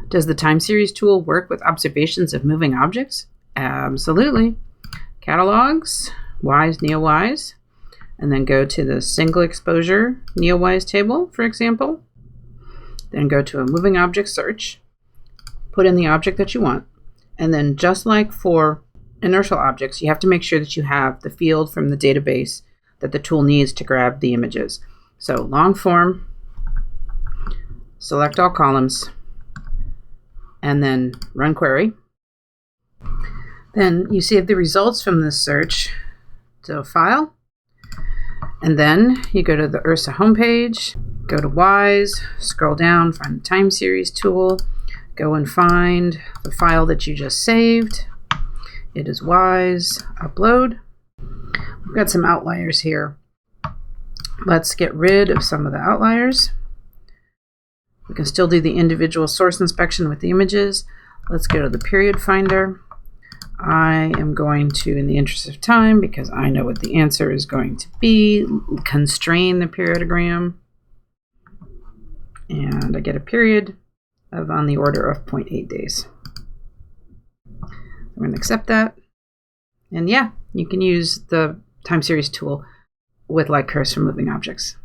Does the time series tool work with observations of moving objects? Absolutely. Catalogs, WISE, NeoWISE, and then go to the single exposure NeoWISE table, for example. Then go to a moving object search, put in the object that you want, and then just like for inertial objects, you have to make sure that you have the field from the database that the tool needs to grab the images. So long form, select all columns, and then run query. Then you save the results from this search to a file, and then you go to the IRSA homepage, go to WISE, scroll down, find the time series tool, go and find the file that you just saved. It is WISE, upload. We've got some outliers here. Let's get rid of some of the outliers. We can still do the individual source inspection with the images. Let's go to the period finder. I am going to, in the interest of time, because I know what the answer is going to be, constrain the periodogram. And I get a period of on the order of 0.8 days. I'm going to accept that. And yeah, you can use the time series tool with light curves for moving objects.